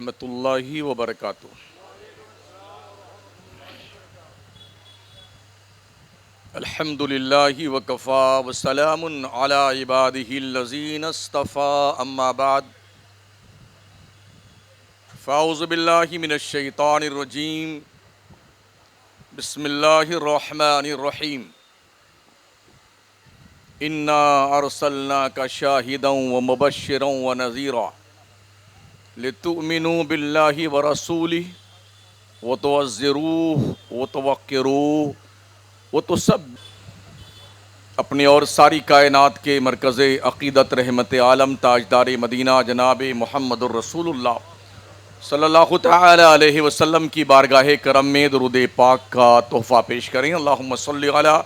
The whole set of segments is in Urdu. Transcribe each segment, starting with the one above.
رحمۃ اللہ وبرکاتہ۔ الحمد للہ وکفا وسلام علی عبادہ الذین اصطفیٰ، اما بعد فاعوذ باللہ من الشیطان الرجیم، بسم اللہ الرحمن الرحیم۔ انا ارسلناک شاہدا ومبشرا ونذیرا لتؤمنوا باللہ ورسولہ وتعزروہ وتوقروہ وہ تو سب اپنی اور ساری کائنات کے مرکز عقیدت رحمت عالم تاجدار مدینہ جناب محمد الرسول اللہ صلی اللہ تعالی علیہ وسلم کی بارگاہ کرم میں درود پاک کا تحفہ پیش کریں۔ اللہم صلی علی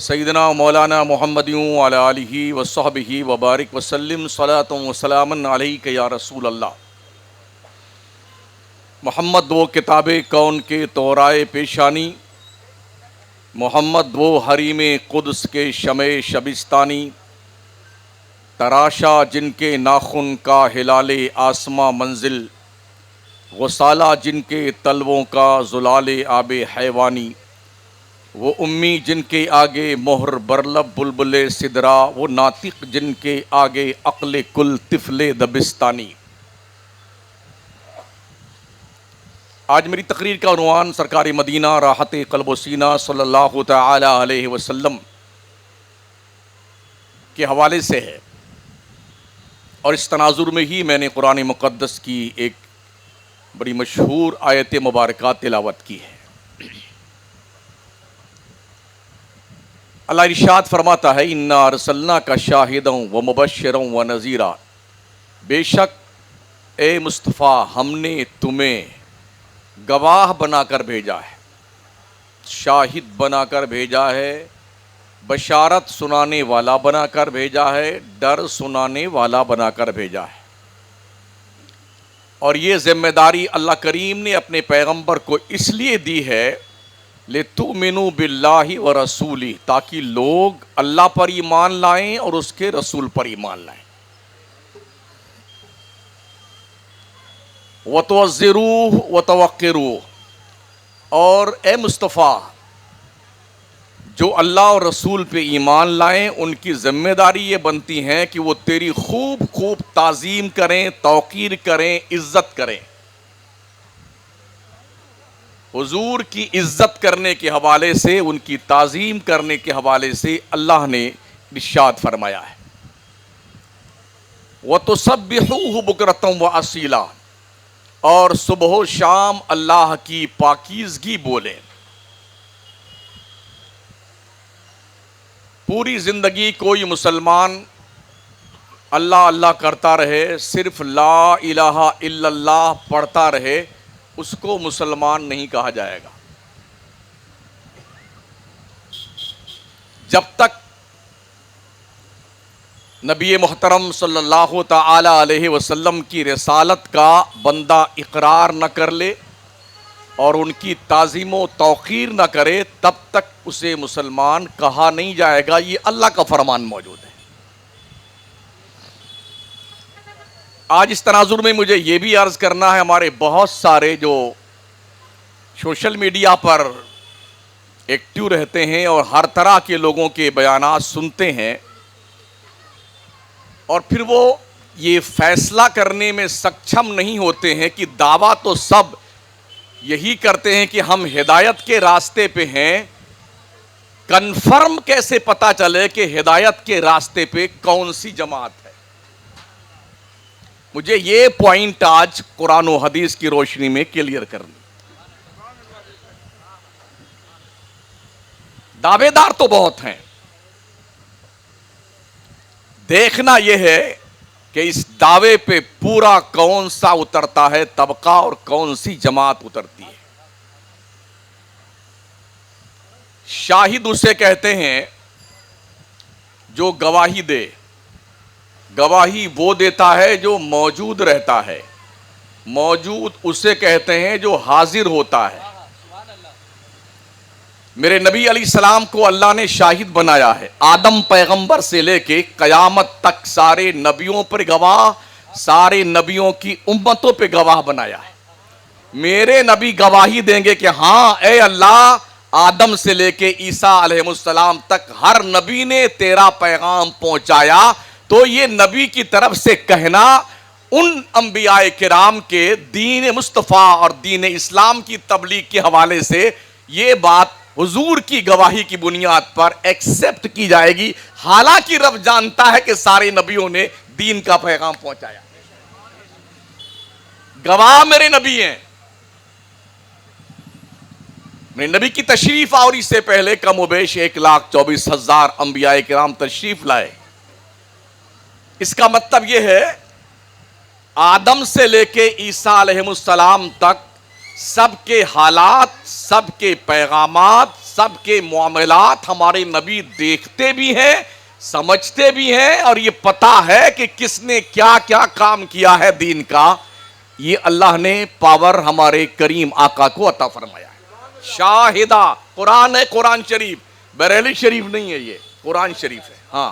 سیدنا مولانا محمد وعلی آلہ وصحبہ وبارک وسلم صلاۃ وسلاما علیک یا رسول اللہ۔ محمد وہ کتاب کون کے تورائے پیشانی، محمد وہ حریم قدس کے شمع شبستانی، تراشا جن کے ناخن کا ہلال آسماں منزل، غسالہ جن کے تلووں کا زلال آب حیوانی، وہ امی جن کے آگے مہر برلب بلبل سدرا، وہ ناطق جن کے آگے عقل کل طفل دبستانی۔ آج میری تقریر کا عنوان سرکار مدینہ راحت قلب و سینہ صلی اللہ تعالی علیہ وسلم کے حوالے سے ہے، اور اس تناظر میں ہی میں نے قرآن مقدس کی ایک بڑی مشہور آیت مبارکہ تلاوت کی ہے۔ اللہ ارشاد فرماتا ہے، انا ارسلناک شاہدا ومبشرا ونذیرا، بے شک اے مصطفیٰ ہم نے تمہیں گواہ بنا کر بھیجا ہے، شاہد بنا کر بھیجا ہے، بشارت سنانے والا بنا کر بھیجا ہے، ڈر سنانے والا بنا کر بھیجا ہے۔ اور یہ ذمہ داری اللہ کریم نے اپنے پیغمبر کو اس لیے دی ہے لِتُؤْمِنُوا بِاللَّهِ وَرَسُولِهِ، تاکہ لوگ اللہ پر ایمان لائیں اور اس کے رسول پر ایمان لائیں، وَتُعَزِّرُوهُ وَتَوَقِّرُوهُ، اور اے مصطفیٰ جو اللہ اور رسول پہ ایمان لائیں ان کی ذمہ داری یہ بنتی ہے کہ وہ تیری خوب خوب تعظیم کریں، توقیر کریں، عزت کریں۔ حضور کی عزت کرنے کے حوالے سے، ان کی تعظیم کرنے کے حوالے سے اللہ نے ارشاد فرمایا ہے، وَتُسَبِّحُوهُ بُكْرَةً وَأَصِيلًا، اور صبح و شام اللہ کی پاکیزگی بولیں۔ پوری زندگی کوئی مسلمان اللہ اللہ کرتا رہے، صرف لا الہ الا اللہ پڑھتا رہے، اس کو مسلمان نہیں کہا جائے گا۔ جب تک نبی محترم صلی اللہ تعالی علیہ وسلم کی رسالت کا بندہ اقرار نہ کر لے اور ان کی تعظیم و توقیر نہ کرے، تب تک اسے مسلمان کہا نہیں جائے گا۔ یہ اللہ کا فرمان موجود ہے۔ آج اس تناظر میں مجھے یہ بھی عرض کرنا ہے، ہمارے بہت سارے جو سوشل میڈیا پر ایکٹیو رہتے ہیں اور ہر طرح کے لوگوں کے بیانات سنتے ہیں، اور پھر وہ یہ فیصلہ کرنے میں سکچم نہیں ہوتے ہیں کہ دعویٰ تو سب یہی کرتے ہیں کہ ہم ہدایت کے راستے پہ ہیں، کنفرم کیسے پتا چلے کہ ہدایت کے راستے پہ کون سی جماعت ہے؟ مجھے یہ پوائنٹ آج قرآن و حدیث کی روشنی میں کلیئر کرنی۔ دعوے دار تو بہت ہیں، دیکھنا یہ ہے کہ اس دعوے پہ پورا کون سا اترتا ہے طبقہ اور کون سی جماعت اترتی ہے۔ شاہد اسے کہتے ہیں جو گواہی دے، گواہی وہ دیتا ہے جو موجود رہتا ہے، موجود اسے کہتے ہیں جو حاضر ہوتا ہے۔ میرے نبی علیہ السلام کو اللہ نے شاہد بنایا ہے، آدم پیغمبر سے لے کے قیامت تک سارے نبیوں پر گواہ، سارے نبیوں کی امتوں پہ گواہ بنایا ہے. میرے نبی گواہی دیں گے کہ ہاں اے اللہ، آدم سے لے کے عیسیٰ علیہ السلام تک ہر نبی نے تیرا پیغام پہنچایا. تو یہ نبی کی طرف سے کہنا ان انبیاء کرام کے دین مصطفیٰ اور دین اسلام کی تبلیغ کے حوالے سے یہ بات حضور کی گواہی کی بنیاد پر ایکسپٹ کی جائے گی. حالانکہ رب جانتا ہے کہ سارے نبیوں نے دین کا پیغام پہنچایا. گواہ میرے نبی ہیں. میرے نبی کی تشریف آوری سے پہلے کم و بیش 1,24,000 انبیاء کرام تشریف لائے. اس کا مطلب یہ ہے آدم سے لے کے عیسیٰ علیہ السلام تک سب کے حالات، سب کے پیغامات، سب کے معاملات ہمارے نبی دیکھتے بھی ہیں، سمجھتے بھی ہیں، اور یہ پتا ہے کہ کس نے کیا کیا کام کیا ہے دین کا. یہ اللہ نے پاور ہمارے کریم آقا کو عطا فرمایا ہے. شاہدہ قرآن ہے، قرآن شریف، بریلی شریف نہیں ہے، یہ قرآن شریف ہے. ہاں،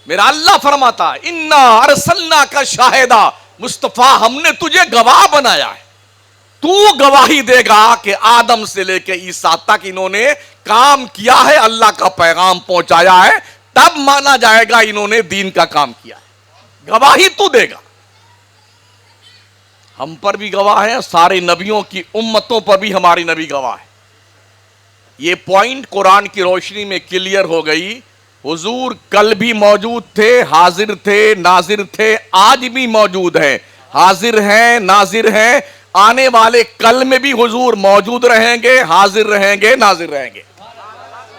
میرا اللہ فرماتا ہے انا ارسلنا کا شاہدہ، مصطفیٰ ہم نے تجھے گواہ بنایا ہے. تو گواہی دے گا کہ آدم سے لے کے عیسیٰ تک انہوں نے کام کیا ہے، اللہ کا پیغام پہنچایا ہے، تب مانا جائے گا انہوں نے دین کا کام کیا ہے. گواہی تو دے گا. ہم پر بھی گواہ ہیں، سارے نبیوں کی امتوں پر بھی ہماری نبی گواہ ہے. یہ پوائنٹ قرآن کی روشنی میں کلیئر ہو گئی. حضور کل بھی موجود تھے، حاضر تھے، ناظر تھے، آج بھی موجود ہیں، حاضر ہیں، ناظر ہیں. آنے والے کل میں بھی حضور موجود رہیں گے، حاضر رہیں گے، ناظر رہیں گے.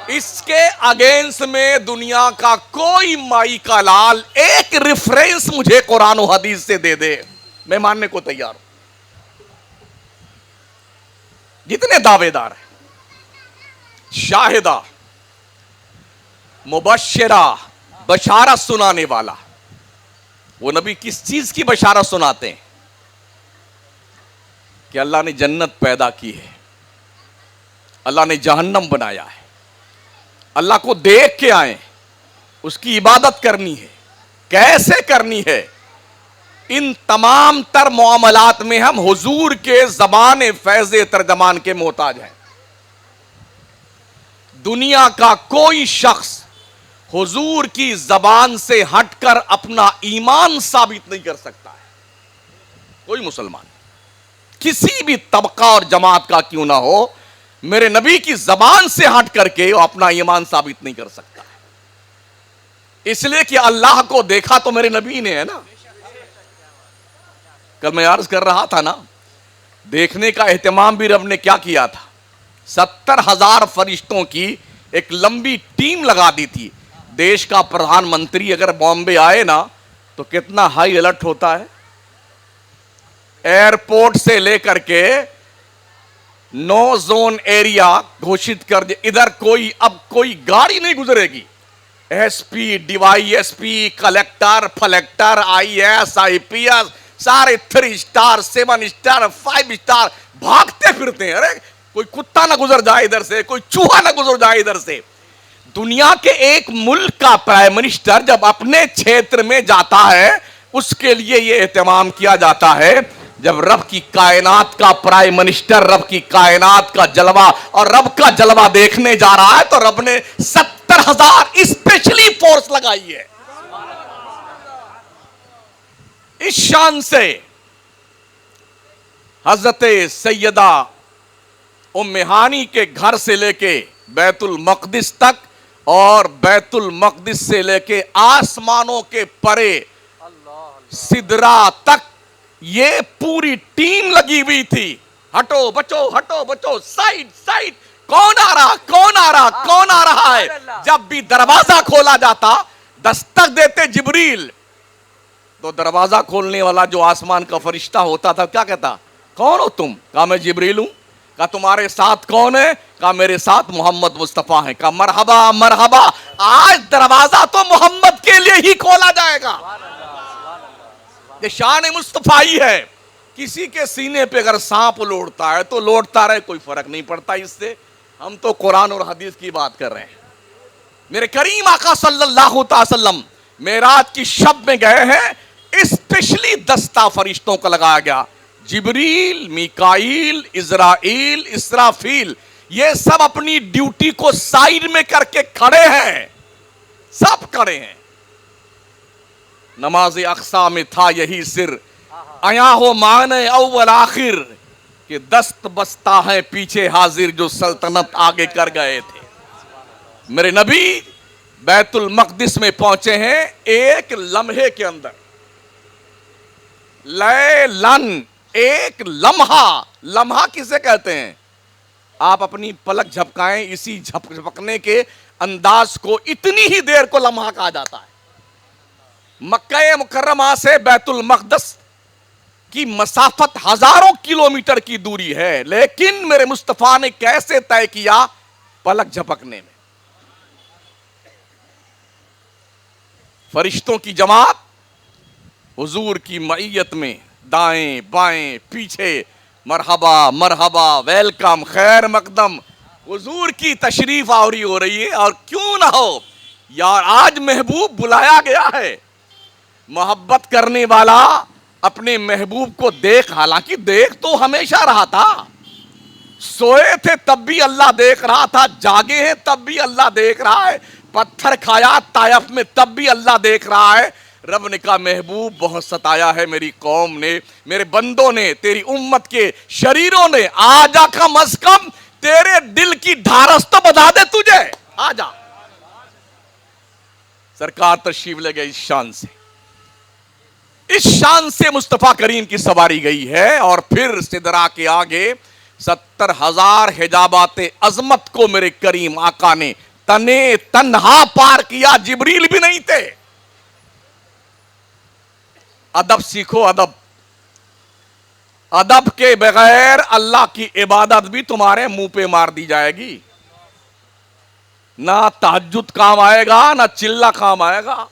اس کے اگینسٹ میں دنیا کا کوئی مائی کا لال ایک ریفرنس مجھے قرآن و حدیث سے دے دے، میں ماننے کو تیار ہوں. جتنے دعوے دار ہیں، شاہدہ، مبشرہ، بشارت سنانے والا، وہ نبی کس چیز کی بشارت سناتے ہیں؟ کہ اللہ نے جنت پیدا کی ہے، اللہ نے جہنم بنایا ہے، اللہ کو دیکھ کے آئیں، اس کی عبادت کرنی ہے، کیسے کرنی ہے. ان تمام تر معاملات میں ہم حضور کے زبان فیض ترجمان کے محتاج ہیں. دنیا کا کوئی شخص حضور کی زبان سے ہٹ کر اپنا ایمان ثابت نہیں کر سکتا ہے. کوئی مسلمان کسی بھی طبقہ اور جماعت کا کیوں نہ ہو، میرے نبی کی زبان سے ہٹ کر کے وہ اپنا ایمان ثابت نہیں کر سکتا ہے. اس لیے کہ اللہ کو دیکھا تو میرے نبی نے ہے نا. کل میں عرض کر رہا تھا نا، دیکھنے کا اہتمام بھی رب نے کیا کیا تھا. 70,000 فرشتوں کی ایک لمبی ٹیم لگا دی تھی. دیش کا پردھان منتری اگر بامبے آئے نا تو کتنا ہائی الرٹ ہوتا ہے. ایئرپورٹ سے لے کر کے نو زون ایریا گھوشت کر دے. ادھر اب کوئی گاڑی نہیں گزرے گی. S P, D Y S P, collector, فلیکٹر، I S, I P S, سارے 3 اسٹار، 7 اسٹار، 5 اسٹار بھاگتے پھرتے ہیں. ارے کوئی کتا نہ گزر جائے ادھر سے، کوئی چوہا نہ گزر جائے ادھر سے. دنیا کے ایک ملک کا پرائم منسٹر جب اپنے چھیتر میں جاتا ہے، اس کے لیے یہ اہتمام کیا جاتا ہے. جب رب کی کائنات کا پرائم منسٹر رب کی کائنات کا جلوہ اور رب کا جلوہ دیکھنے جا رہا ہے تو رب نے 70,000 اسپیشلی فورس لگائی ہے. اس شان سے حضرت سیدہ ام ہانی کے گھر سے لے کے بیت المقدس تک اور بیت المقدس سے لے کے آسمانوں کے پرے سدرا تک یہ پوری ٹیم لگی ہوئی تھی. ہٹو بچو، ہٹو بچو، سائڈ سائڈ، کون آ رہا، کون آ رہا، کون آ رہا ہے. جب بھی دروازہ کھولا جاتا، دستک دیتے جبریل، تو دروازہ کھولنے والا جو آسمان کا فرشتہ ہوتا تھا کیا کہتا؟ کون ہو تم؟ کہا میں جبریل ہوں. کہا تمہارے ساتھ کون ہے؟ کہا میرے ساتھ محمد مصطفیٰ ہیں. کہا مرحبا مرحبا، آج دروازہ تو محمد کے لیے ہی کھولا جائے گا. یہ شان مصطفیٰ ہے. کسی کے سینے پہ اگر سانپ لوٹتا ہے تو لوٹتا رہے، کوئی فرق نہیں پڑتا اس سے. ہم تو قرآن اور حدیث کی بات کر رہے ہیں. میرے کریم آقا صلی اللہ علیہ وسلم معراج کی شب میں گئے ہیں. اسپیشلی دستہ فرشتوں کا لگایا گیا، جبریل، میکائیل، عزرائیل، اسرافیل، یہ سب اپنی ڈیوٹی کو سائیڈ میں کر کے کھڑے ہیں، سب کھڑے ہیں۔ نماز اقصا میں تھا یہی سر، آیا ہو معنی اول آخر، کہ دست بستہ ہیں پیچھے حاضر جو سلطنت آگے کر گئے تھے۔ میرے نبی بیت المقدس میں پہنچے ہیں ایک لمحے کے اندر، لیلن، ایک لمحہ، لمحہ کسے کہتے ہیں؟ آپ اپنی پلک جھپکائیں، اسی جھپکنے کے انداز کو اتنی ہی دیر کو لمحہ کہا جاتا ہے۔ مکہ مکرمہ سے بیت المقدس کی مسافت ہزاروں کلومیٹر کی دوری ہے، لیکن میرے مصطفیٰ نے کیسے طے کیا؟ پلک جھپکنے میں۔ فرشتوں کی جماعت حضور کی معیت میں، دائیں بائیں پیچھے، مرحبا مرحبا، ویلکم، خیر مقدم، حضور کی تشریف آوری ہو رہی ہے۔ اور کیوں نہ ہو یار، آج محبوب بلایا گیا ہے۔ محبت کرنے والا اپنے محبوب کو دیکھ، حالانکہ دیکھ تو ہمیشہ رہا تھا، سوئے تھے تب بھی اللہ دیکھ رہا تھا، جاگے ہیں تب بھی اللہ دیکھ رہا ہے، پتھر کھایا طائف میں تب بھی اللہ دیکھ رہا ہے۔ رب نے کہا محبوب بہت ستایا ہے میری قوم نے، میرے بندوں نے، تیری امت کے شریروں نے، آجا کم از کم تیرے دل کی ڈھارس تو بتا دے تجھے، آجا۔ سرکار تشریف لے گئے اس شان سے، اس شان سے مصطفیٰ کریم کی سواری گئی ہے۔ اور پھر سدرا کے آگے 70,000 حجابات عظمت کو میرے کریم آقا نے تنے تنہا پار کیا، جبریل بھی نہیں تھے۔ ادب سیکھو، ادب، ادب کے بغیر اللہ کی عبادت بھی تمہارے منہ پہ مار دی جائے گی، نہ تہجد کام آئے گا، نہ چلہ کام آئے گا،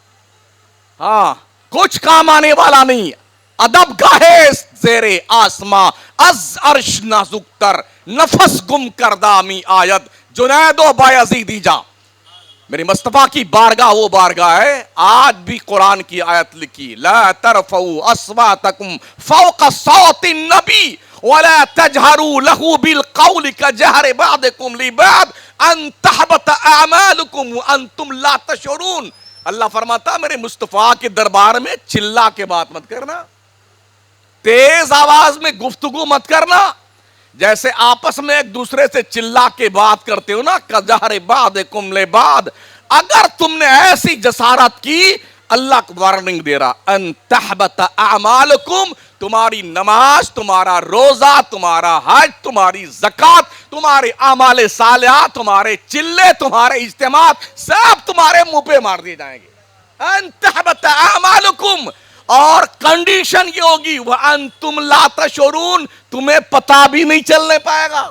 ہاں کچھ کام آنے والا نہیں۔ ادب گاہے زیر آسماں، از عرش نازک تر، نفس گم کردہ می آید، جنید و بایزیدی جا۔ میرے مصطفیٰ کی بارگاہ وہ بارگاہ ہے، آج بھی قرآن کی آیت لکھی، لا ترفعوا اصواتکم فوق صوت النبی ولا تجہروا لہ بالقول کجہر بعضکم لبعض ان تحبط اعمالکم وانتم لا تشعرون۔ اللہ فرماتا میرے مصطفیٰ کے دربار میں چلا کے بات مت کرنا، تیز آواز میں گفتگو مت کرنا، جیسے آپس میں ایک دوسرے سے چلا کے بات کرتے ہو نا، کجہر بعضکم لبعض، اگر تم نے ایسی جسارت کی، اللہ کو وارننگ دے رہا، ان تحبط اعمالکم، تمہاری نماز، تمہارا روزہ، تمہارا حج، تمہاری زکوٰۃ، تمہارے اعمال صالحات، تمہارے چلے، تمہارے اجتماعات، سب تمہارے منہ پہ مار دیے جائیں گے۔ ان تحبط اعمالکم، اور کنڈیشن یہ ہوگی وَأَنْتُمْ لَا تَشْعُرُونَ، تمہیں پتا بھی نہیں چلنے پائے گا۔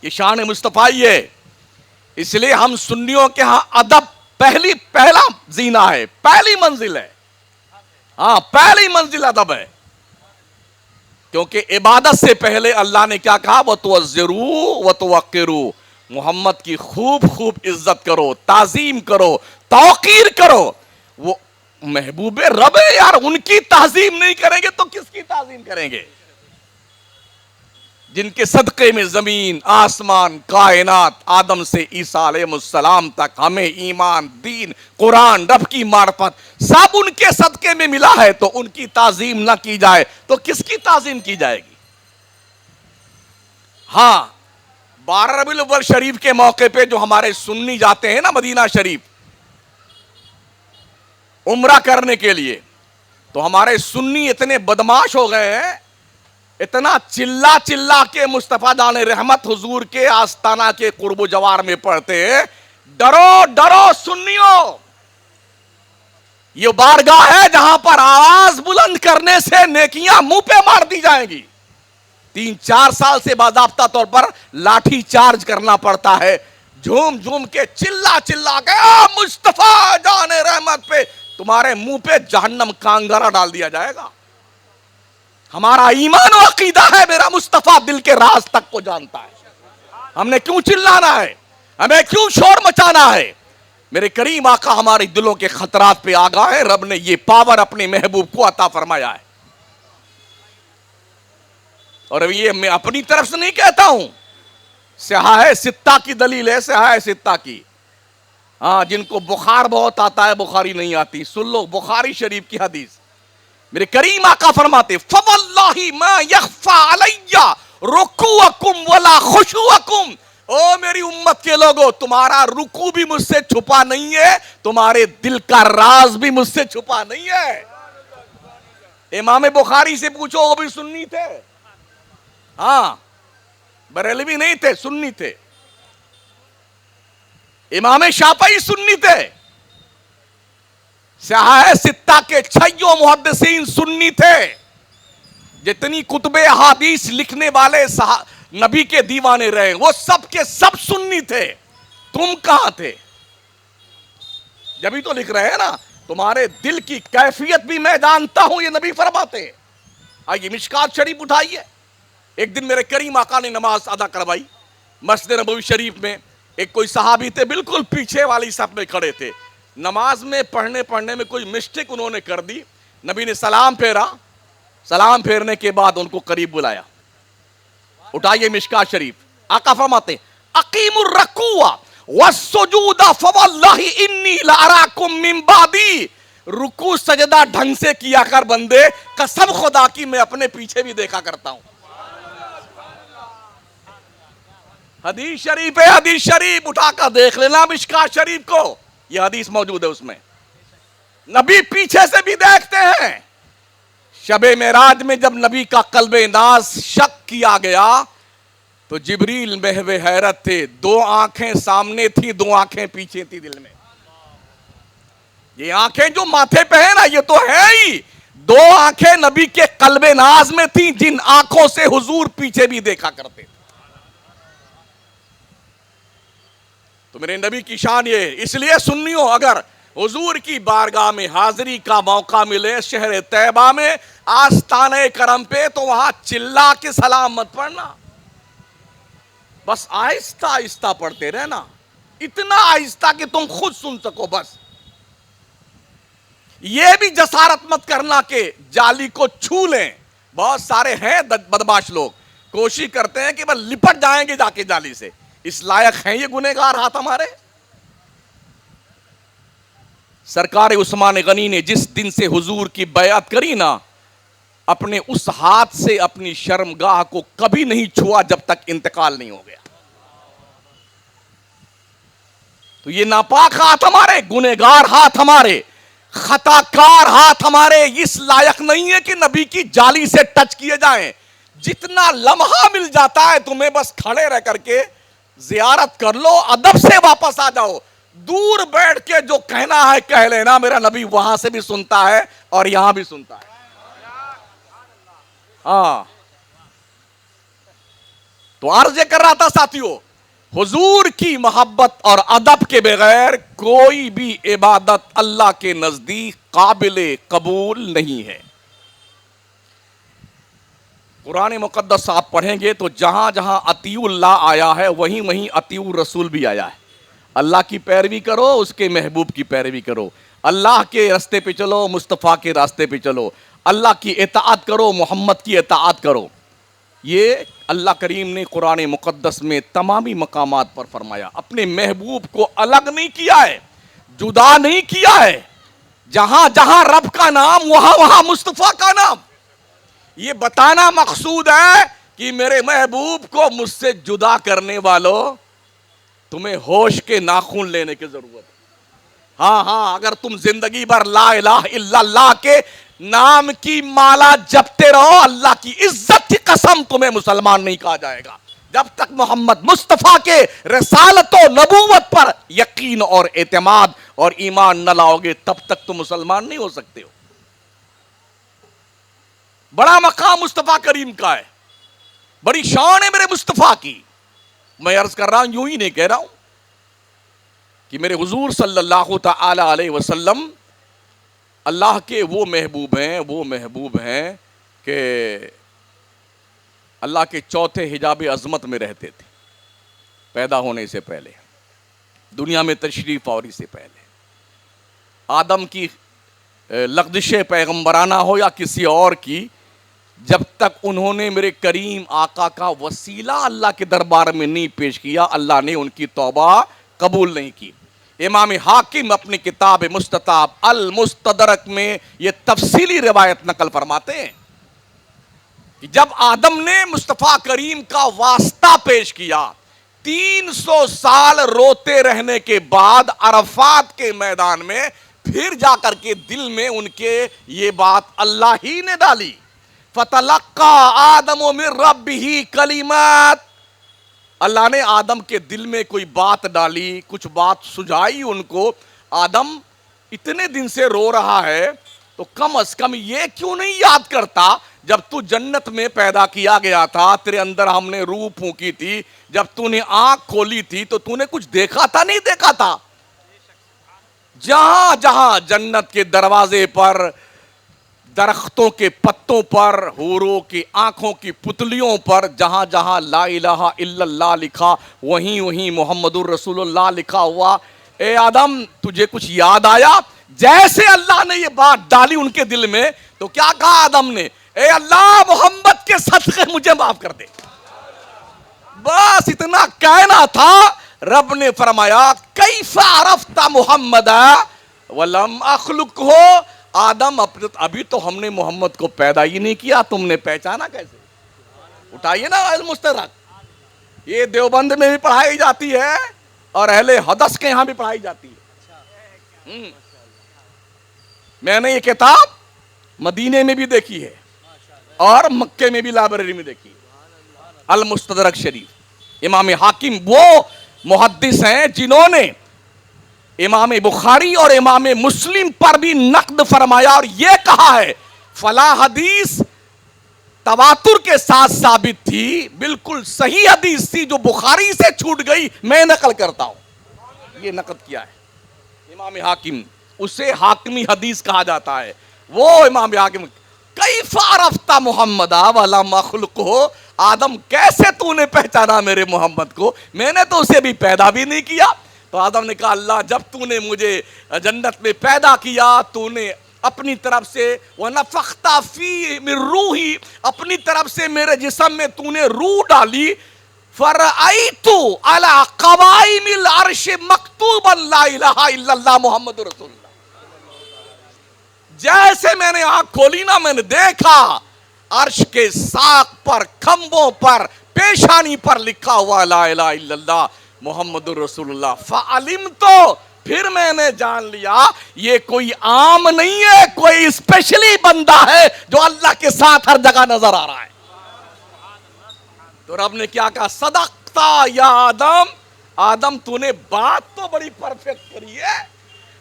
یہ شان مصطفیٰ ہے، اس لیے ہم سنیوں کے ہاں ادب پہلا زینہ ہے، پہلی منزل ہے، ہاں پہلی منزل ادب ہے، کیونکہ عبادت سے پہلے اللہ نے کیا کہا؟ وَتُوَزِّرُوا وَتُوَقِّرُوا، محمد کی خوب خوب عزت کرو، تعظیم کرو، توقیر کرو۔ وہ محبوب رب ہے یار، ان کی تعظیم نہیں کریں گے تو کس کی تعظیم کریں گے؟ جن کے صدقے میں زمین، آسمان، کائنات، آدم سے عیسیٰ علیہ السلام تک ہمیں ایمان، دین، قرآن، رب کی معرفت سب ان کے صدقے میں ملا ہے، تو ان کی تعظیم نہ کی جائے تو کس کی تعظیم کی جائے گی؟ ہاں 12 ربیع الاول شریف کے موقع پہ جو ہمارے سنی جاتے ہیں نا مدینہ شریف عمرہ کرنے کے لیے، تو ہمارے سنی اتنے بدماش ہو گئے ہیں، اتنا چلا چلا کے مصطفیٰ جان رحمت حضور کے آستانہ کے قرب و جوار میں پڑھتے ہیں، ڈرو ڈرو سنیوں، یہ بارگاہ ہے جہاں پر آواز بلند کرنے سے نیکیاں منہ پہ مار دی جائیں گی۔ 3-4 سال سے باضابطہ طور پر لاٹھی چارج کرنا پڑتا ہے، جھوم جھوم کے چلا چلا کے مصطفیٰ جان رحمت پہ، تمہارے منہ پہ جہنم کا انگارہ ڈال دیا جائے گا۔ ہمارا ایمان و عقیدہ ہے میرا مصطفیٰ دل کے راز تک کو جانتا ہے، ہم نے کیوں چلانا ہے، ہمیں کیوں شور مچانا ہے؟ میرے کریم آقا ہمارے دلوں کے خطرات پہ آگاہ ہے، رب نے یہ پاور اپنے محبوب کو عطا فرمایا ہے. اور یہ میں اپنی طرف سے نہیں کہتا ہوں، صحاح ستہ کی دلیل ہے، صحاح ستہ کی. ہاں، جن کو بخار بہت آتا ہے، بخاری نہیں آتی، سن لو بخاری شریف کی حدیث. میرے کریم آقا فرماتے فواللہ ما یخفی علی رکوعکم ولا خشوعکم. او میری امت کے لوگوں، تمہارا رکوع بھی مجھ سے چھپا نہیں ہے، تمہارے دل کا راز بھی مجھ سے چھپا نہیں ہے. امام بخاری سے پوچھو، وہ بھی سنی تھے. ہاں، بریلوی نہیں تھے، سنی تھے. امام شافعی سنی تھے. صحاح ستہ کے 6 محدثین سنی تھے. جتنی کتب احادیث لکھنے والے نبی کے دیوانے رہے وہ سب کے سب سنی تھے. تم کہاں تھے؟ جبھی تو لکھ رہے ہیں نا، تمہارے دل کی کیفیت بھی میں جانتا ہوں، یہ نبی فرماتے ہیں. آئیے مشکات شریف اٹھائیے. ایک دن میرے کریم آقا نے نماز ادا کروائی مسجد نبوی شریف میں. ایک کوئی صحابی تھے، بالکل پیچھے والی صف میں کھڑے تھے. نماز میں پڑھنے میں کوئی مسٹیک انہوں نے کر دی. نبی نے سلام پھیرا، سلام پھیرنے کے بعد ان کو قریب بلایا. اٹھائیے مشکات شریف. آقا فرماتے اقیم الرکوع والسجود فواللہ انی لاراکم من بعدی. رکوع سجدہ ڈھنگ سے کیا کر بندے، قسم خدا کی میں اپنے پیچھے بھی دیکھا کرتا ہوں. حدیث شریف ہے، حدیث شریف اٹھا کر دیکھ لینا مشکات شریف کو، یہ حدیث موجود ہے اس میں. نبی پیچھے سے بھی دیکھتے ہیں. شب معراج میں جب نبی کا قلب ناز شک کیا گیا تو جبریل محو حیرت تھے. 2 آنکھیں سامنے تھی، 2 آنکھیں پیچھے تھی دل میں. یہ آنکھیں جو ماتھے پہ ہیں نا، یہ تو ہے ہی 2 آنکھیں نبی کے قلب ناز میں تھی، جن آنکھوں سے حضور پیچھے بھی دیکھا کرتے تھے. تو میرے نبی کی شان یہ. اس لیے سنیو، اگر حضور کی بارگاہ میں حاضری کا موقع ملے شہر طیبہ میں آستانہ کرم پہ، تو وہاں چلا کے سلام مت پڑھنا، بس آہستہ آہستہ پڑھتے رہنا. اتنا آہستہ کہ تم خود سن سکو بس. یہ بھی جسارت مت کرنا کہ جالی کو چھو لیں. بہت سارے ہیں بدماش لوگ، کوشش کرتے ہیں کہ بس لپٹ جائیں گے جا کے جالی سے. اس لائق ہیں یہ گنہگار ہاتھ ہمارے؟ سرکار عثمان غنی نے جس دن سے حضور کی بیعت کری نا، اپنے اس ہاتھ سے اپنی شرمگاہ کو کبھی نہیں چھوا جب تک انتقال نہیں ہو گیا. تو یہ ناپاک ہاتھ ہمارے، گنہگار ہاتھ ہمارے، خطا کار ہاتھ ہمارے اس لائق نہیں ہے کہ نبی کی جالی سے ٹچ کیے جائیں. جتنا لمحہ مل جاتا ہے تمہیں بس کھڑے رہ کر کے زیارت کر لو، ادب سے واپس آ جاؤ. دور بیٹھ کے جو کہنا ہے کہہ لینا، میرا نبی وہاں سے بھی سنتا ہے اور یہاں بھی سنتا ہے. ہاں، تو عرض یہ کر رہا تھا ساتھیو، حضور کی محبت اور ادب کے بغیر کوئی بھی عبادت اللہ کے نزدیک قابل قبول نہیں ہے. قرآن مقدس آپ پڑھیں گے تو جہاں جہاں اطیع اللہ آیا ہے وہیں وہیں اطیع الرسول بھی آیا ہے. اللہ کی پیروی کرو، اس کے محبوب کی پیروی کرو. اللہ کے راستے پہ چلو، مصطفیٰ کے راستے پہ چلو. اللہ کی اطاعت کرو، محمد کی اطاعت کرو. یہ اللہ کریم نے قرآن مقدس میں تمامی مقامات پر فرمایا. اپنے محبوب کو الگ نہیں کیا ہے، جدا نہیں کیا ہے. جہاں جہاں رب کا نام، وہاں وہاں مصطفیٰ کا نام. یہ بتانا مقصود ہے کہ میرے محبوب کو مجھ سے جدا کرنے والوں، تمہیں ہوش کے ناخن لینے کی ضرورت ہے. ہاں، اگر تم زندگی بھر لا الہ الا اللہ کے نام کی مالا جپتے رہو، اللہ کی عزت کی قسم تمہیں مسلمان نہیں کہا جائے گا. جب تک محمد مصطفیٰ کے رسالت و نبوت پر یقین اور اعتماد اور ایمان نہ لاؤ گے، تب تک تم مسلمان نہیں ہو سکتے ہو. بڑا مقام مصطفیٰ کریم کا ہے، بڑی شان ہے میرے مصطفیٰ کی. میں عرض کر رہا ہوں، یوں ہی نہیں کہہ رہا ہوں کہ میرے حضور صلی اللہ تعالی علیہ وسلم اللہ کے وہ محبوب ہیں کہ اللہ کے چوتھے حجاب عظمت میں رہتے تھے پیدا ہونے سے پہلے. دنیا میں تشریف آوری سے پہلے آدم کی لغزش پیغمبرانہ ہو یا کسی اور کی، جب تک انہوں نے میرے کریم آقا کا وسیلہ اللہ کے دربار میں نہیں پیش کیا، اللہ نے ان کی توبہ قبول نہیں کی۔ امام حاکم اپنی کتاب مستطاب المستدرک میں یہ تفصیلی روایت نقل فرماتے ہیں کہ جب آدم نے مصطفیٰ کریم کا واسطہ پیش کیا، 300 سال روتے رہنے کے بعد عرفات کے میدان میں پھر جا کر کے دل میں ان کے یہ بات اللہ ہی نے ڈالی، فَتَلَقَّى آدَمُ مِن رَبِّهِ کلمات، اللہ نے آدم کے دل میں کوئی بات ڈالی، کچھ بات سجائی ان کو، آدم اتنے دن سے رو رہا ہے تو کم از کم یہ کیوں نہیں یاد کرتا جب تو جنت میں پیدا کیا گیا تھا، تیرے اندر ہم نے روح پھونکی تھی، جب تو نے آنکھ کھولی تھی تو تو نے کچھ دیکھا تھا نہیں دیکھا تھا؟ جہاں جہاں جنت کے دروازے پر، درختوں کے پتوں پر، حوروں کی آنکھوں کی پتلیوں پر جہاں جہاں لا الہ الا اللہ لکھا، وہیں وہیں محمد الرسول اللہ لکھا ہوا، اے آدم تجھے کچھ یاد آیا؟ جیسے اللہ نے یہ بات ڈالی ان کے دل میں تو کیا کہا آدم نے؟ اے اللہ محمد کے صدقے مجھے معاف کر دے۔ بس اتنا کہنا تھا، رب نے فرمایا کیف عرفت محمد ولم اخلقہ، آدم ابھی تو ہم نے محمد کو پیدا ہی نہیں کیا، تم نے پہچانا کیسے؟ اٹھائیے نا المستدرک، یہ دیوبند میں بھی پڑھائی جاتی ہے اور اہل حدث کے یہاں بھی پڑھائی جاتی ہے۔ میں نے یہ کتاب مدینے میں بھی دیکھی ہے اور مکے میں بھی لائبریری میں دیکھی ہے، المستدرک شریف۔ امام حاکم وہ محدث ہیں جنہوں نے امام بخاری اور امام مسلم پر بھی نقد فرمایا اور یہ کہا ہے فلاں حدیث تواتر کے ساتھ ثابت تھی، بالکل صحیح حدیث تھی، جو بخاری سے چھوٹ گئی میں نقل کرتا ہوں۔ یہ نقد کیا ہے امام حاکم، اسے حاکمی حدیث کہا جاتا ہے۔ وہ امام حاکم کیف عرفت محمد ولم اخلقہ، آدم کیسے تو نے پہچانا میرے محمد کو، میں نے تو اسے بھی پیدا بھی نہیں کیا۔ تو آدم نے کہا اللہ جب تو نے مجھے جنت میں پیدا کیا، تو نے اپنی طرف سے وَنَفَخْتَ فِي مِن رُوحِي، اپنی طرف سے میرے جسم میں تو نے روح ڈالی، فَرَأَيْتُ عَلَىٰ قَوَائِمِ الْعَرْشِ مَكْتُوبًا لَا إِلَهَ إِلَّا اللَّهُ مُحَمَّدٌ رسول اللہ۔ جیسے میں نے آنکھ کھولی نا، میں نے دیکھا عرش کے ساق پر، کھمبوں پر، پیشانی پر لکھا ہوا لا الہ الا اللہ محمد الرسول اللہ، فعلمت، پھر میں نے جان لیا یہ کوئی عام نہیں ہے، کوئی اسپیشلی بندہ ہے جو اللہ کے ساتھ ہر جگہ نظر آ رہا ہے۔ تو رب نے کیا کہا صدقتا یا آدم، آدم تو نے بات تو بڑی پرفیکٹ کری ہے،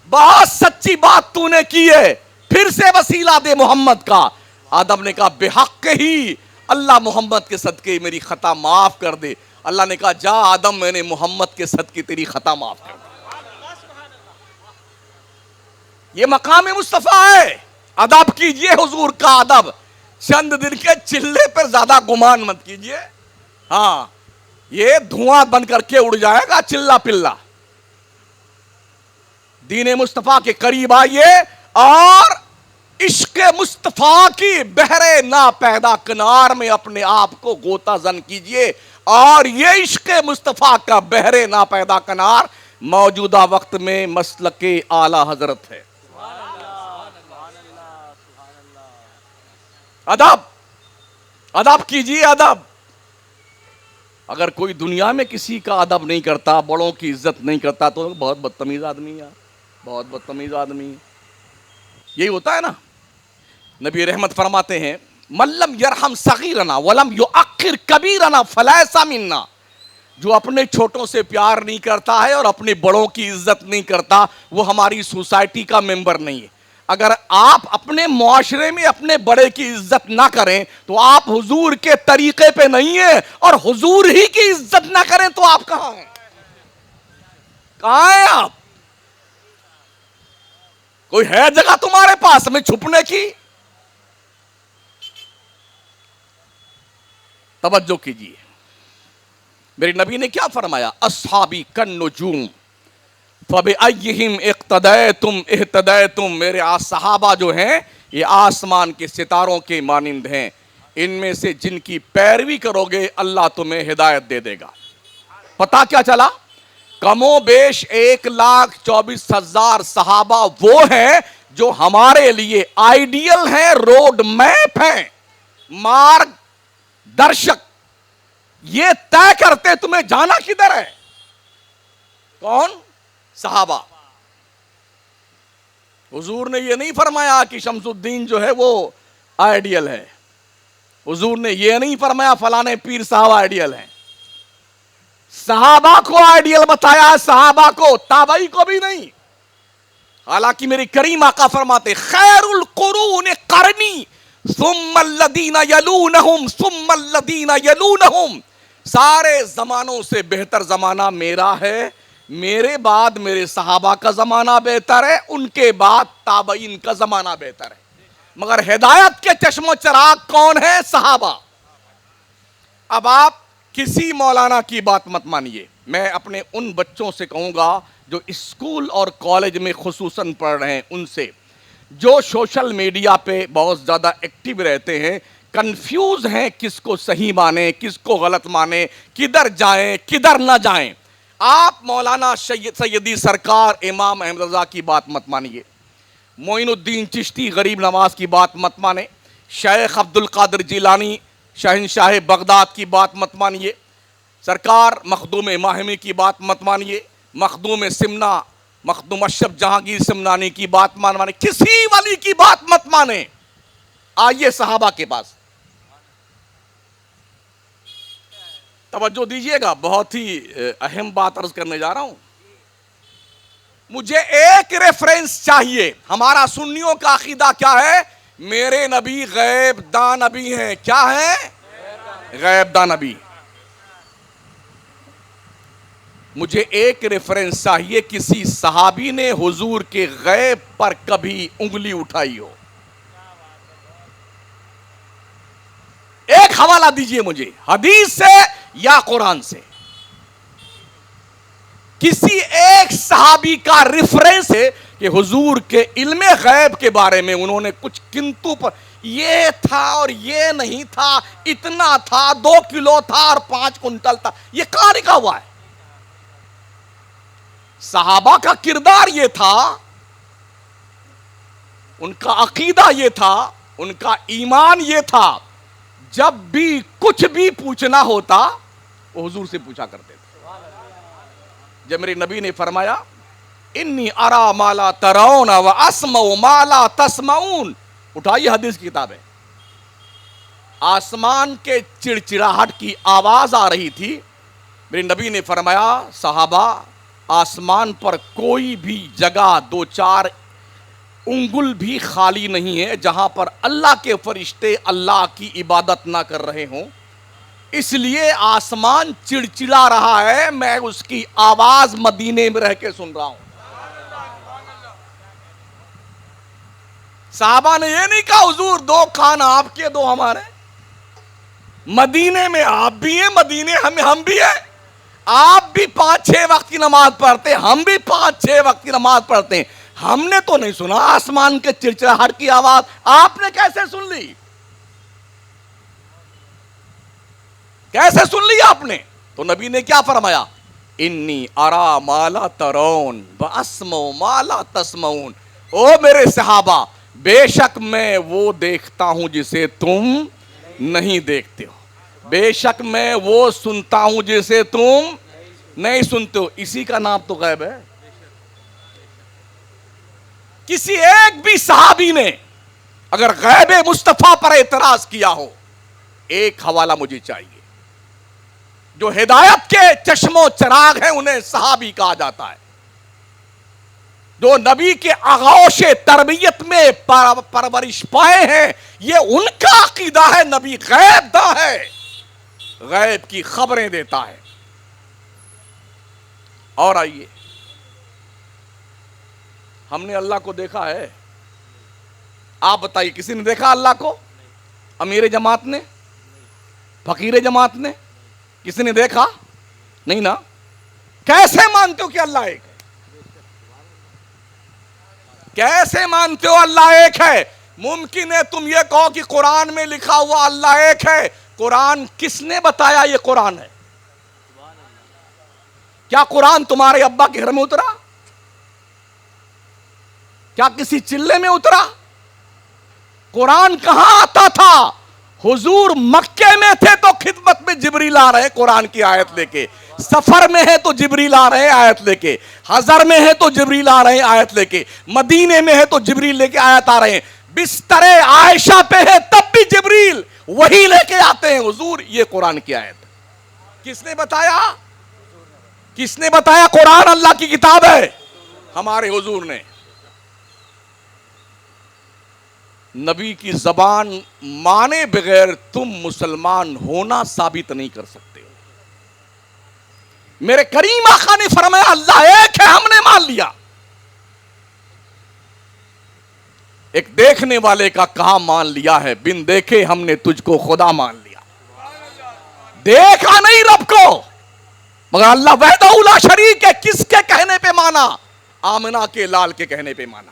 بہت سچی بات تو نے کی ہے، پھر سے وسیلہ دے محمد کا۔ آدم نے کہا بے حق ہی اللہ محمد کے صدقے میری خطا معاف کر دے۔ اللہ نے کہا جا آدم میں نے محمد کے صدقے تیری خطا معاف کر دی۔ یہ مقام مصطفیٰ ہے، ادب کیجئے حضور کا ادب، چند دن کے چلے پر زیادہ گمان مت کیجئے، ہاں یہ دھواں بن کر کے اڑ جائے گا چلا پلا۔ دین مصطفیٰ کے قریب آئیے اور عشق مصطفیٰ کی بحر ناپیدا کنار میں اپنے آپ کو غوطہ زن کیجئے، اور یہ عشق مصطفیٰ کا بحر ناپیدا کنار موجودہ وقت میں مسلک اعلی حضرت ہے۔ ادب، ادب کیجئے ادب۔ اگر کوئی دنیا میں کسی کا ادب نہیں کرتا، بڑوں کی عزت نہیں کرتا تو بہت بدتمیز آدمی ہے، بہت بدتمیز آدمی ہے۔ یہی ہوتا ہے نا، نبی رحمت فرماتے ہیں من لم یرحم صغیرنا ولم یؤخر کبیرنا فلیس منا، جو اپنے چھوٹوں سے پیار نہیں کرتا ہے اور اپنے بڑوں کی عزت نہیں کرتا وہ ہماری سوسائٹی کا ممبر نہیں ہے۔ اگر آپ اپنے معاشرے میں اپنے بڑے کی عزت نہ کریں تو آپ حضور کے طریقے پہ نہیں ہیں، اور حضور ہی کی عزت نہ کریں تو آپ کہاں ہیں؟ کہاں ہیں آپ؟ کوئی ہے جگہ تمہارے پاس میں چھپنے کی؟ توجہ کیجیے، میرے نبی نے کیا فرمایا اصحابی کن نجوم، فَبِأَيِّهِمْ اقْتَدَيْتُمْ اهْتَدَيْتُمْ، میرے صحابہ جو ہیں یہ آسمان کے ستاروں کے مانند ہیں، ان میں سے جن کی پیروی کرو گے اللہ تمہیں ہدایت دے دے گا۔ پتہ کیا چلا؟ کم و بیش 1,24,000 صحابہ وہ ہیں جو ہمارے لیے آئیڈیل ہیں، روڈ میپ ہیں، مارگ درشک، یہ طے کرتے تمہیں جانا کدھر ہے۔ کون؟ صحابہ۔ حضور نے یہ نہیں فرمایا کہ شمس الدین جو ہے وہ آئیڈیل ہے، حضور نے یہ نہیں فرمایا فلانے پیر صاحب آئیڈیل ہیں، صحابہ کو آئیڈیل بتایا، صحابہ کو، تابعی کو بھی نہیں۔ حالانکہ میری کریم آقا فرماتے خیر القرون قرنی ثم الذین یلونہم ثم الذین یلونہم، سارے زمانوں سے بہتر زمانہ میرا ہے، میرے بعد میرے صحابہ کا زمانہ بہتر ہے، ان کے بعد تابعین کا زمانہ بہتر ہے، مگر ہدایت کے چشم و چراغ کون ہے؟ صحابہ۔ اب آپ کسی مولانا کی بات مت مانیے، میں اپنے ان بچوں سے کہوں گا جو اسکول اور کالج میں خصوصاً پڑھ رہے ہیں، ان سے جو سوشل میڈیا پہ بہت زیادہ ایکٹیو رہتے ہیں، کنفیوز ہیں کس کو صحیح مانیں کس کو غلط مانیں، کدھر جائیں کدھر نہ جائیں، آپ مولانا سیدی سرکار امام احمد رضا کی بات مت مانیے، معین الدین چشتی غریب نواز کی بات مت مانیں، شیخ عبد القادر جیلانی شہنشاہ بغداد کی بات مت مانیے، سرکار مخدوم ماہمی کی بات مت مانیے، مخدوم سمنا مخدوم اشرف جہانگیر سمنانی کی بات مانیں، کسی ولی کی بات مت مانیں، آئیے صحابہ کے پاس۔ توجہ دیجئے گا، بہت ہی اہم بات عرض کرنے جا رہا ہوں۔ مجھے ایک ریفرنس چاہیے، ہمارا سنیوں کا عقیدہ کیا ہے؟ میرے نبی غیب داں نبی ہیں، کیا ہیں؟ غیب داں نبی۔ مجھے ایک ریفرنس چاہیے کسی صحابی نے حضور کے غیب پر کبھی انگلی اٹھائی ہو، ایک حوالہ دیجئے مجھے، حدیث سے یا قرآن سے، کسی ایک صحابی کا ریفرنس ہے کہ حضور کے علم غیب کے بارے میں انہوں نے کچھ کنتو پر یہ تھا اور یہ نہیں تھا، اتنا تھا، 2 کلو تھا اور 5 کنٹل تھا، یہ کہاں لکھا ہوا ہے؟ صحابہ کا کردار یہ تھا، ان کا عقیدہ یہ تھا، ان کا ایمان یہ تھا، جب بھی کچھ بھی پوچھنا ہوتا وہ حضور سے پوچھا کرتے تھے۔ جب میرے نبی نے فرمایا انی ارا ما لا ترون و اسمع ما لا تسمعون، اٹھائیے حدیث کی کتاب ہے، آسمان کے چڑچڑاہٹ کی آواز آ رہی تھی، میرے نبی نے فرمایا صحابہ آسمان پر کوئی بھی جگہ 2-4 انگل بھی خالی نہیں ہے جہاں پر اللہ کے فرشتے اللہ کی عبادت نہ کر رہے ہوں، اس لیے آسمان چڑچڑا رہا ہے، میں اس کی آواز مدینے میں رہ کے سن رہا ہوں۔ صحابہ نے یہ نہیں کہا حضور 2 کان آپ کے 2 ہمارے، مدینے میں آپ بھی ہیں، مدینے ہم بھی ہیں، آپ بھی 5-6 وقت کی نماز پڑھتے، ہم بھی 5-6 وقت کی نماز پڑھتے ہیں، ہم نے تو نہیں سنا آسمان کے چڑچڑاہٹ کی آواز، آپ نے کیسے سن لی؟ کیسے سن لی آپ نے؟ تو نبی نے کیا فرمایا؟ انی ارا ما لا ترون واسمع ما لا تسمعون، او میرے صحابہ بے شک میں وہ دیکھتا ہوں جسے تم نہیں دیکھتے ہو، بے شک میں وہ سنتا ہوں جسے تم نہیں سنتے ہو، اسی کا نام تو غیب ہے۔ کسی ایک بھی صحابی نے اگر غیب مصطفیٰ پر اعتراض کیا ہو، ایک حوالہ مجھے چاہیے، جو ہدایت کے چشم و چراغ ہیں انہیں صحابی کہا جاتا ہے، جو نبی کے آغوش تربیت میں پرورش پائے ہیں، یہ ان کا عقیدہ ہے نبی غیب داں ہے، غیب کی خبریں دیتا ہے۔ اور آئیے، ہم نے اللہ کو دیکھا ہے؟ آپ بتائیے کسی نے دیکھا اللہ کو؟ امیر جماعت نے؟ فقیر جماعت نے؟ کسی نے دیکھا؟ نہیں نا؟ کیسے مانتے ہو کہ اللہ ایک ہے؟ کیسے مانتے ہو اللہ ایک ہے؟ ممکن ہے تم یہ کہو کہ قرآن میں لکھا ہوا اللہ ایک ہے، قرآن کس نے بتایا یہ قرآن ہے؟ کیا قرآن تمہارے ابا کے گھر میں اترا؟ کیا کسی چلے میں اترا؟ قرآن کہاں آتا تھا؟ حضور مکے میں تھے تو خدمت میں جبریل آ رہے قرآن کی آیت لے کے، سفر میں ہے تو جبریل آ رہے آیت لے کے، حضر میں ہے تو جبریل آ رہے آیت لے کے، مدینے میں ہے تو جبریل لے کے آیت آ رہے ہیں، بستر عائشہ پہ ہے تب بھی جبریل وہی لے کے آتے ہیں حضور یہ قرآن کی آیت۔ کس نے بتایا؟ کس نے بتایا قرآن اللہ کی کتاب ہے؟ ہمارے حضور نے۔ نبی کی زبان مانے بغیر تم مسلمان ہونا ثابت نہیں کر سکتے۔ میرے کریم آقا نے فرمایا اللہ ایک ہے، ہم نے مان لیا۔ ایک دیکھنے والے کا کہا مان لیا ہے، بن دیکھے ہم نے تجھ کو خدا مان لیا۔ دیکھا نہیں رب کو مگر اللہ وحدہ لا شریک ہے، کس کے کہنے پہ مانا؟ آمنہ کے لال کے کہنے پہ مانا۔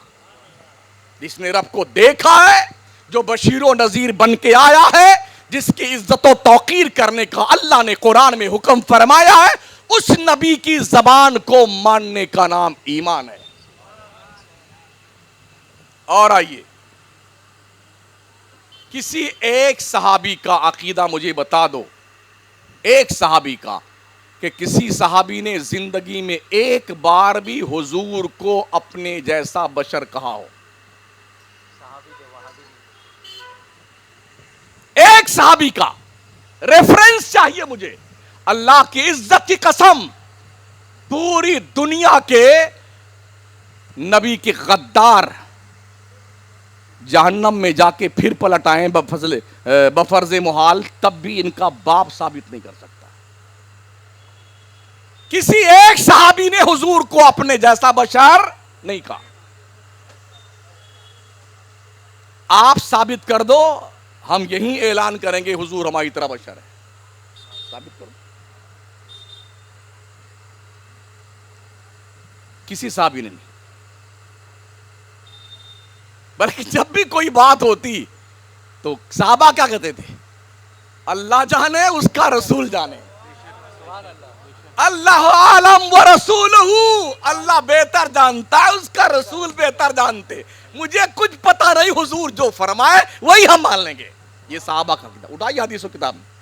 جس نے رب کو دیکھا ہے، جو بشیر و نذیر بن کے آیا ہے، جس کی عزت و توقیر کرنے کا اللہ نے قرآن میں حکم فرمایا ہے، اس نبی کی زبان کو ماننے کا نام ایمان ہے۔ اور آئیے کسی ایک صحابی کا عقیدہ مجھے بتا دو، ایک صحابی کا، کہ کسی صحابی نے زندگی میں ایک بار بھی حضور کو اپنے جیسا بشر کہا ہو۔ ایک صحابی کا ریفرنس چاہیے مجھے۔ اللہ کی عزت کی قسم، پوری دنیا کے نبی کے غدار جہنم میں جا کے پھر پلٹ آئیں بفرض محال، تب بھی ان کا باپ ثابت نہیں کر سکتا۔ کسی ایک صحابی نے حضور کو اپنے جیسا بشر نہیں کہا۔ آپ ثابت کر دو، ہم یہی اعلان کریں گے حضور ہماری طرح بشر ہے۔ ثابت کر دو۔ کسی صحابی نے نہیں۔ بلکہ جب بھی کوئی بات ہوتی تو صحابہ کیا کہتے تھے؟ اللہ جانے اس کا رسول جانے، اللہ عالم و رسولہ، اللہ بہتر جانتا ہے اس کا رسول بہتر جانتے، مجھے کچھ پتا نہیں، حضور جو فرمائے وہی ہم مان لیں گے۔ یہ صحابہ کا کتاب اٹھائیے، حدیث و کتاب میں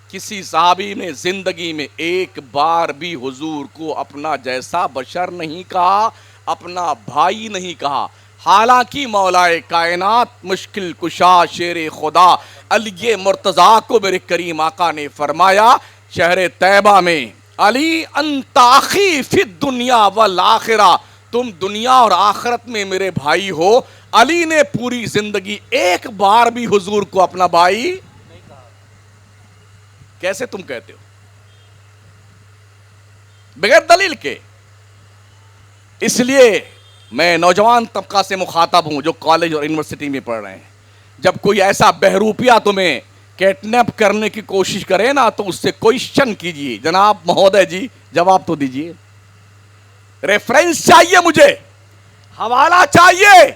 کسی صحابی نے زندگی میں ایک بار بھی حضور کو اپنا جیسا بشر نہیں کہا، اپنا بھائی نہیں کہا۔ حالانکہ مولا کائنات مشکل کشا شیر خدا علی مرتضیٰ کو میرے کریم آقا نے فرمایا شہر طیبہ میں، علی انت اخی فی الدنیا والآخرہ، تم دنیا اور آخرت میں میرے بھائی ہو۔ علی نے پوری زندگی ایک بار بھی حضور کو اپنا بھائی، کیسے تم کہتے ہو؟ بغیر دلیل کے۔ اس لیے میں نوجوان طبقہ سے مخاطب ہوں جو کالج اور یونیورسٹی میں پڑھ رہے ہیں، جب کوئی ایسا بہروپیہ تمہیں کیڈنیپ کرنے کی کوشش کرے نا تو اس سے کوئسچن کیجئے، جناب مہودے جی جواب تو دیجئے، ریفرنس چاہیے مجھے، حوالہ چاہیے،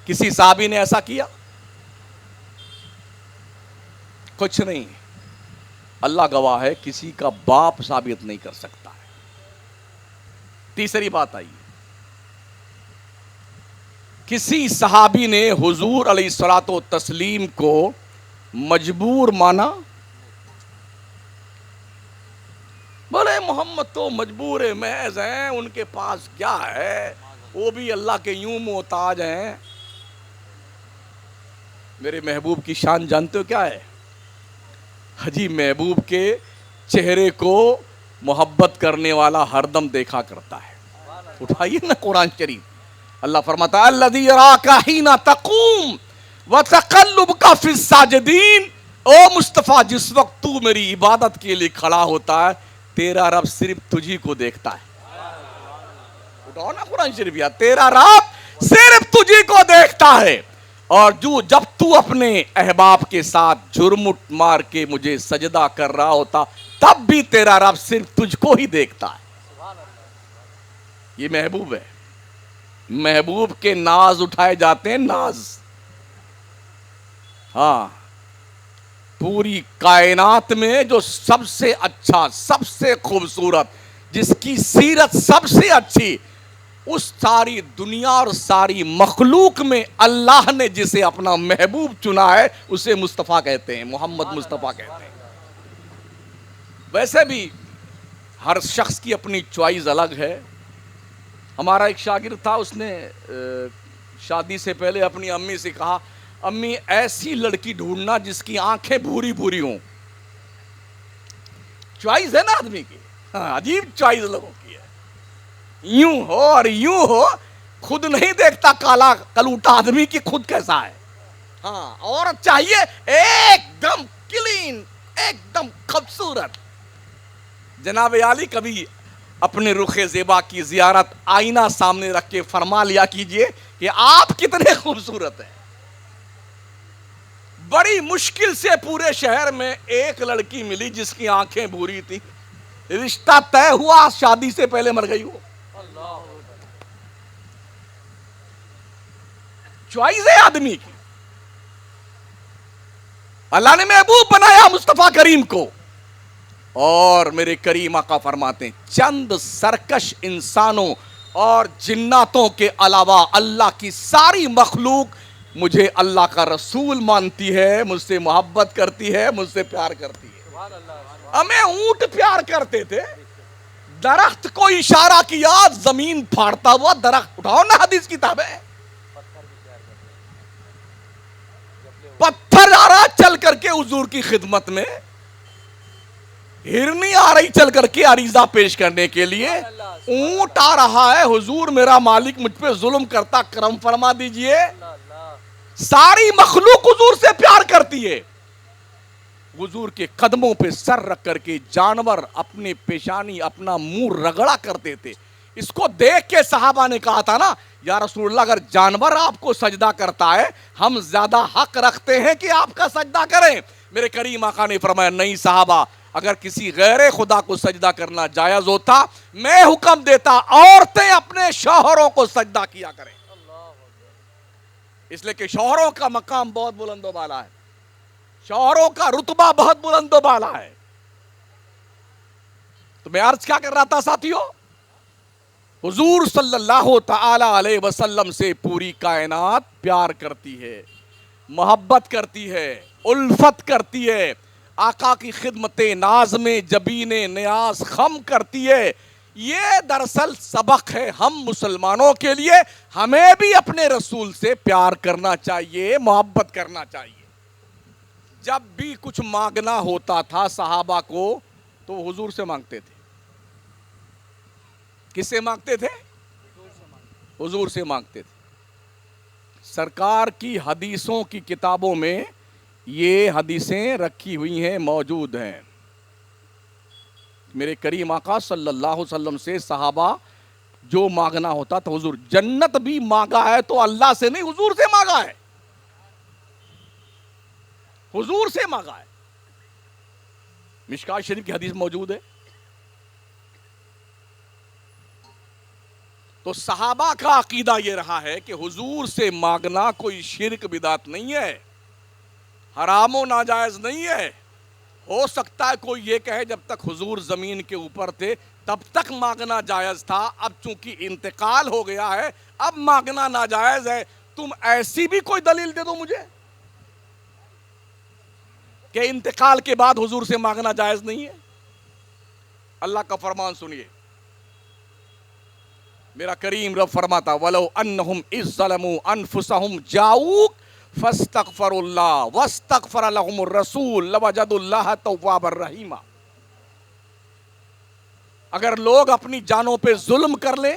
کسی صحابی نے ایسا کیا؟ کچھ نہیں۔ اللہ گواہ ہے کسی کا باپ ثابت نہیں کر سکتا ہے۔ تیسری بات آئی، کسی صحابی نے حضور علیہ الصلوۃ والتسلیم کو مجبور مانا؟ بولے محمد تو مجبور محض ہیں، ان کے پاس کیا ہے، وہ بھی اللہ کے یوں محتاج ہیں۔ میرے محبوب کی شان جانتے ہو کیا ہے؟ حجی محبوب کے چہرے کو محبت کرنے والا ہر دم دیکھا کرتا ہے۔ اٹھائیے نا قرآن شریف، اللہ فرماتا ہے الذی یراک حین تقوم وتقلبک فی الساجدین، او مصطفیٰ جس وقت تو میری عبادت کے لیے کھڑا ہوتا ہے تیرا رب صرف تجھی کو دیکھتا ہے۔ اٹھاؤ نا قرآن شریف، یا تیرا رب صرف تجھی کو دیکھتا ہے، اور جب تو اپنے احباب کے ساتھ جھرمٹ مار کے مجھے سجدہ کر رہا ہوتا تب بھی تیرا رب صرف تجھ کو ہی دیکھتا ہے۔ یہ محبوب ہے۔ محبوب کے ناز اٹھائے جاتے ہیں، ناز. ہاں، پوری کائنات میں جو سب سے اچھا، سب سے خوبصورت، جس کی سیرت سب سے اچھی، اس ساری دنیا اور ساری مخلوق میں اللہ نے جسے اپنا محبوب چنا ہے اسے مصطفیٰ کہتے ہیں، محمد مصطفیٰ کہتے ہیں. ویسے بھی ہر شخص کی اپنی چوائس الگ ہے. ہمارا ایک شاگرد تھا، اس نے شادی سے پہلے اپنی امی سے کہا، امی ایسی لڑکی ڈھونڈنا جس کی آنکھیں بھوری بھوری ہوں. چوائس ہے نا آدمی کی. ہاں، عجیب چوائس لوگوں کی ہے. یوں ہو اور یوں ہو، خود نہیں دیکھتا کالا کلوٹا آدمی کی خود کیسا ہے. ہاں، عورت چاہیے ایک دم کلین، ایک دم خوبصورت. جناب عالی کبھی اپنے رخ زیبا کی زیارت آئینہ سامنے رکھ کے فرما لیا کیجئے کہ آپ کتنے خوبصورت ہیں. بڑی مشکل سے پورے شہر میں ایک لڑکی ملی جس کی آنکھیں بھوری تھی. رشتہ طے ہوا، شادی سے پہلے مر گئی وہ. چوائس ہے آدمی کی. اللہ نے محبوب بنایا مصطفیٰ کریم کو. اور میرے کریم آقا فرماتے ہیں چند سرکش انسانوں اور جناتوں کے علاوہ اللہ کی ساری مخلوق مجھے اللہ کا رسول مانتی ہے، مجھ سے محبت کرتی ہے، مجھ سے پیار کرتی ہے. ہمیں اونٹ پیار کرتے تھے، درخت کو اشارہ کیا زمین پھاڑتا ہوا درخت. اٹھاؤ نا حدیث کتاب ہے. پتھر آ رہا چل کر کے حضور کی خدمت میں، ہرنی آ رہی چل کر کے عریضہ پیش کرنے کے لیے، اونٹ آ رہا ہے، حضور میرا مالک مجھ پہ ظلم کرتا، کرم فرما دیجئے. ساری مخلوق حضور سے پیار کرتی ہے. حضور کے قدموں پہ سر رکھ کر کے جانور اپنے پیشانی اپنا منہ رگڑا کرتے تھے. اس کو دیکھ کے صحابہ نے کہا تھا نا، یا رسول اللہ اگر جانور آپ کو سجدہ کرتا ہے ہم زیادہ حق رکھتے ہیں کہ آپ کا سجدہ کریں. میرے کریم آقا نے فرمایا نہیں صحابہ، اگر کسی غیر خدا کو سجدہ کرنا جائز ہوتا میں حکم دیتا عورتیں اپنے شوہروں کو سجدہ کیا کریں. اس لیے کہ شوہروں کا مقام بہت بلند و بالا ہے، شوہروں کا رتبہ بہت بلند و بالا ہے. تو میں عرض کیا کر رہا تھا ساتھیو، حضور صلی اللہ تعالی علیہ وسلم سے پوری کائنات پیار کرتی ہے، محبت کرتی ہے، الفت کرتی ہے. آقا کی خدمت ناز میں جبین نیاز خم کرتی ہے. یہ دراصل سبق ہے ہم مسلمانوں کے لیے. ہمیں بھی اپنے رسول سے پیار کرنا چاہیے، محبت کرنا چاہیے. جب بھی کچھ مانگنا ہوتا تھا صحابہ کو تو حضور سے مانگتے تھے. کس سے مانگتے تھے؟ حضور سے مانگتے تھے. سرکار کی حدیثوں کی کتابوں میں یہ حدیثیں رکھی ہوئی ہیں، موجود ہیں. میرے کریم آقا صلی اللہ علیہ وسلم سے صحابہ جو مانگنا ہوتا تھا، حضور جنت بھی مانگا ہے تو اللہ سے نہیں، حضور سے مانگا ہے، حضور سے مانگا ہے. مشکات شریف کی حدیث موجود ہے. تو صحابہ کا عقیدہ یہ رہا ہے کہ حضور سے مانگنا کوئی شرک بدعت نہیں ہے، حرام و ناجائز نہیں ہے. ہو سکتا ہے کوئی یہ کہے جب تک حضور زمین کے اوپر تھے تب تک مانگنا جائز تھا، اب چونکہ انتقال ہو گیا ہے اب مانگنا ناجائز ہے. تم ایسی بھی کوئی دلیل دے دو مجھے کہ انتقال کے بعد حضور سے مانگنا جائز نہیں ہے. اللہ کا فرمان سنیے، میرا کریم رب فرماتا وَلَوْ أَنَّهُمْ إِذْ ظَلَمُوا أَنفُسَهُمْ جَاءُوكَ فَاسْتَغْفَرُوا اللَّهَ وَاسْتَغْفَرَ لَهُمُ الرَّسُولُ لَوَجَدُوا اللَّهَ تَوَّابًا رَحِيمًا. اگر لوگ اپنی جانوں پہ ظلم کر لیں،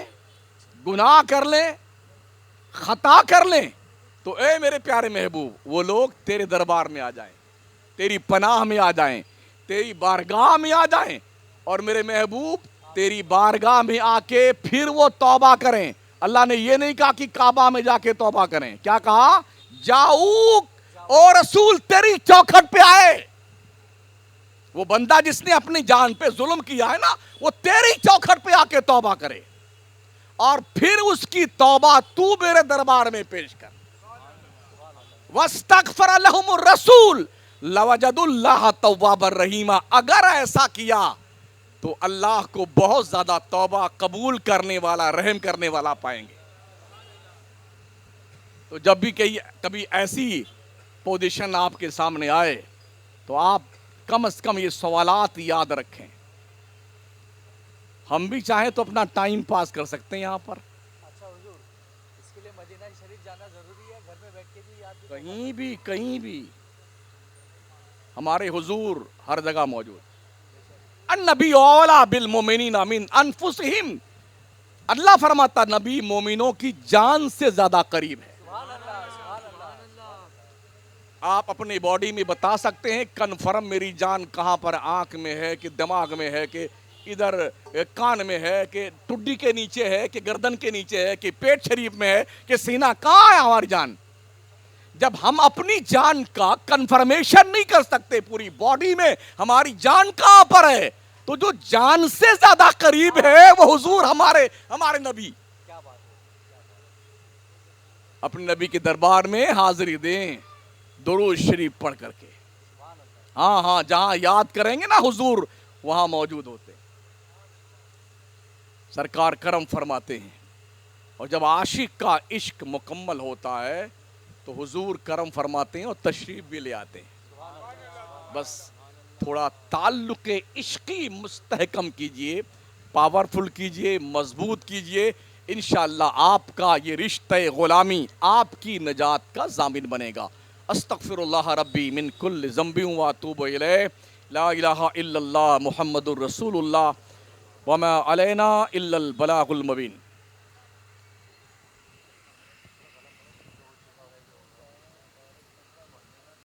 گناہ کر لیں، خطا کر لیں تو اے میرے پیارے محبوب وہ لوگ تیرے دربار میں آ جائیں، تیری پناہ میں آ جائیں، تیری بارگاہ میں آ جائیں، اور میرے محبوب تیری بارگاہ میں آ کے پھر وہ توبہ کریں. اللہ نے یہ نہیں کہا کہ کعبہ میں جا کے توبہ کریں، کیا کہا؟ جاؤک او رسول تیری چوکھٹ پہ آئے. وہ بندہ جس نے اپنی جان پہ ظلم کیا ہے نا وہ تیری چوکھٹ پہ آ کے توبہ کرے. اور پھر اس کی توبہ تو میرے دربار میں پیش کر. وَاسْتَغْفَرَ لَهُمُ الرَّسُولُ لَوَجَدُوا اللَّهَ تَوَّابًا رَحِيمًا. اگر ایسا کیا تو اللہ کو بہت زیادہ توبہ قبول کرنے والا، رحم کرنے والا پائیں گے. تو جب بھی کبھی ایسی پوزیشن آپ کے سامنے آئے تو آپ کم از کم یہ سوالات یاد رکھیں. ہم بھی چاہیں تو اپنا ٹائم پاس کر سکتے ہیں یہاں پر. اچھا حضور، اس کے لیے مدینہ شریف جانا ضروری ہے؟ گھر میں بیٹھ کے بھی یاد کہیں بھی ہمارے حضور ہر جگہ موجود. النبی اولا بالمؤمنین من انفسہم. اللہ فرماتا نبی مومنوں کی جان سے زیادہ قریب ہے. سبحان اللہ، سبحان اللہ. آپ اپنی باڈی میں بتا سکتے ہیں کنفرم میری جان کہاں پر، آنکھ میں ہے کہ دماغ میں ہے کہ ادھر کان میں ہے کہ ٹڈی کے نیچے ہے کہ گردن کے نیچے ہے کہ پیٹ شریف میں ہے کہ سینہ، کہاں ہے ہماری جان؟ جب ہم اپنی جان کا کنفرمیشن نہیں کر سکتے پوری باڈی میں ہماری جان کہاں پر ہے، تو جو جان سے زیادہ قریب ہے وہ حضور ہمارے نبی. کیا بات ہے. اپنے نبی کے دربار میں حاضری دیں درود شریف پڑھ کر کے. سبحان اللہ. ہاں جہاں یاد کریں گے نا حضور وہاں موجود ہوتے. سرکار کرم فرماتے ہیں، اور جب عاشق کا عشق مکمل ہوتا ہے تو حضور کرم فرماتے ہیں اور تشریف بھی لے آتے ہیں. بس تھوڑا تعلق عشقی مستحکم کیجئے، پاورفل کیجئے، مضبوط کیجئے. انشاءاللہ آپ کا یہ رشتہ غلامی آپ کی نجات کا ضامن بنے گا. استغفر اللہ ربی من کل ذنب واتوب الیہ. لا الہ الا اللہ محمد الرسول اللہ وما علینا الا البلاغ المبین.